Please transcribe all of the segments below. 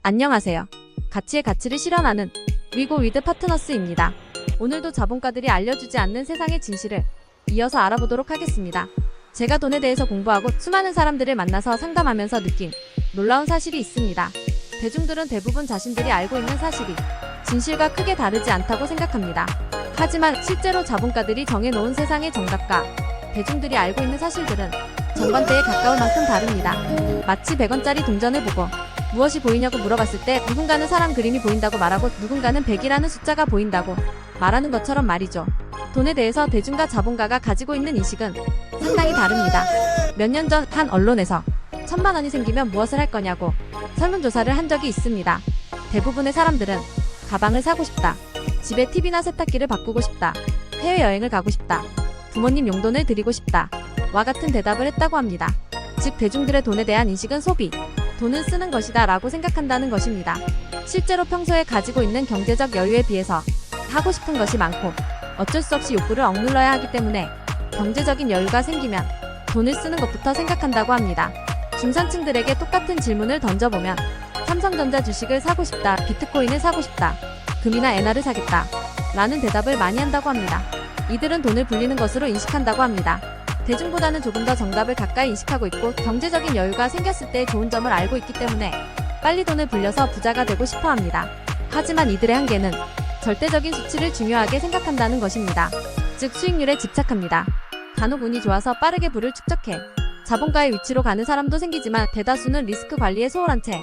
안녕하세요. 가치의 가치를 실현하는 위고 위드 파트너스입니다. 오늘도 자본가들이 알려주지 않는 세상의 진실을 이어서 알아보도록 하겠습니다. 제가 돈에 대해서 공부하고 수많은 사람들을 만나서 상담하면서 느낀 놀라운 사실이 있습니다. 대중들은 대부분 자신들이 알고 있는 사실이 진실과 크게 다르지 않다고 생각합니다. 하지만 실제로 자본가들이 정해놓은 세상의 정답과 대중들이 알고 있는 사실들은 정반대에 가까울 만큼 다릅니다. 마치 100원짜리 동전을 보고 무엇이 보이냐고 물어봤을 때 누군가는 사람 그림이 보인다고 말하고 누군가는 100이라는 숫자가 보인다고 말하는 것처럼 말이죠. 돈에 대해서 대중과 자본가가 가지고 있는 인식은 상당히 다릅니다. 몇 년 전 한 언론에서 1000만 원이 생기면 무엇을 할 거냐고 설문조사를 한 적이 있습니다. 대부분의 사람들은 가방을 사고 싶다, 집에 TV나 세탁기를 바꾸고 싶다, 해외여행을 가고 싶다, 부모님 용돈을 드리고 싶다 와 같은 대답을 했다고 합니다. 즉 대중들의 돈에 대한 인식은 소비, 돈은 쓰는 것이다 라고 생각한다는 것입니다. 실제로 평소에 가지고 있는 경제적 여유에 비해서 하고 싶은 것이 많고 어쩔 수 없이 욕구를 억눌러야 하기 때문에 경제적인 여유가 생기면 돈을 쓰는 것부터 생각한다고 합니다. 중산층들에게 똑같은 질문을 던져보면 삼성전자 주식을 사고 싶다, 비트코인을 사고 싶다, 금이나 엔화를 사겠다 라는 대답을 많이 한다고 합니다. 이들은 돈을 불리는 것으로 인식한다고 합니다. 대중보다는 조금 더 정답을 가까이 인식하고 있고 경제적인 여유가 생겼을 때의 좋은 점을 알고 있기 때문에 빨리 돈을 불려서 부자가 되고 싶어 합니다. 하지만 이들의 한계는 절대적인 수치를 중요하게 생각한다는 것입니다. 즉 수익률에 집착합니다. 간혹 운이 좋아서 빠르게 부를 축적해 자본가의 위치로 가는 사람도 생기지만 대다수는 리스크 관리에 소홀한 채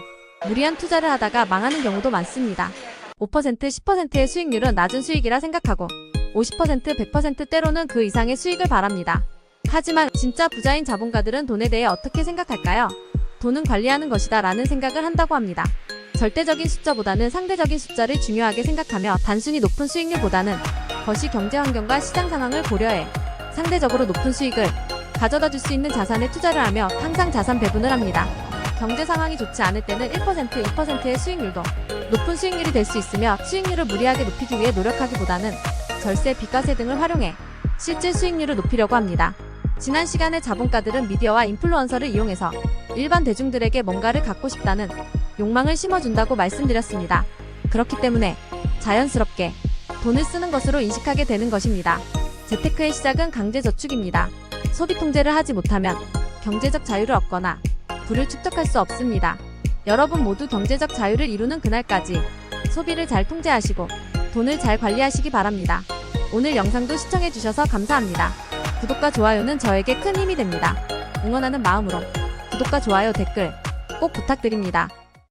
무리한 투자를 하다가 망하는 경우도 많습니다. 5%, 10%의 수익률은 낮은 수익이라 생각하고 50%, 100% 때로는 그 이상의 수익을 바랍니다. 하지만 진짜 부자인 자본가들은 돈에 대해 어떻게 생각할까요? 돈은 관리하는 것이다 라는 생각을 한다고 합니다. 절대적인 숫자보다는 상대적인 숫자를 중요하게 생각하며 단순히 높은 수익률보다는 거시 경제 환경과 시장 상황을 고려해 상대적으로 높은 수익을 가져다 줄 수 있는 자산에 투자를 하며 항상 자산 배분을 합니다. 경제 상황이 좋지 않을 때는 1%, 2%의 수익률도 높은 수익률이 될 수 있으며 수익률을 무리하게 높이기 위해 노력하기보다는 절세, 비과세 등을 활용해 실질 수익률을 높이려고 합니다. 지난 시간에 자본가들은 미디어와 인플루언서를 이용해서 일반 대중들에게 뭔가를 갖고 싶다는 욕망을 심어준다고 말씀드렸습니다. 그렇기 때문에 자연스럽게 돈을 쓰는 것으로 인식하게 되는 것입니다. 재테크의 시작은 강제저축입니다. 소비 통제를 하지 못하면 경제적 자유를 얻거나 부를 축적할 수 없습니다. 여러분 모두 경제적 자유를 이루는 그날까지 소비를 잘 통제하시고 돈을 잘 관리하시기 바랍니다. 오늘 영상도 시청해주셔서 감사합니다. 구독과 좋아요는 저에게 큰 힘이 됩니다. 응원하는 마음으로 구독과 좋아요, 댓글 꼭 부탁드립니다.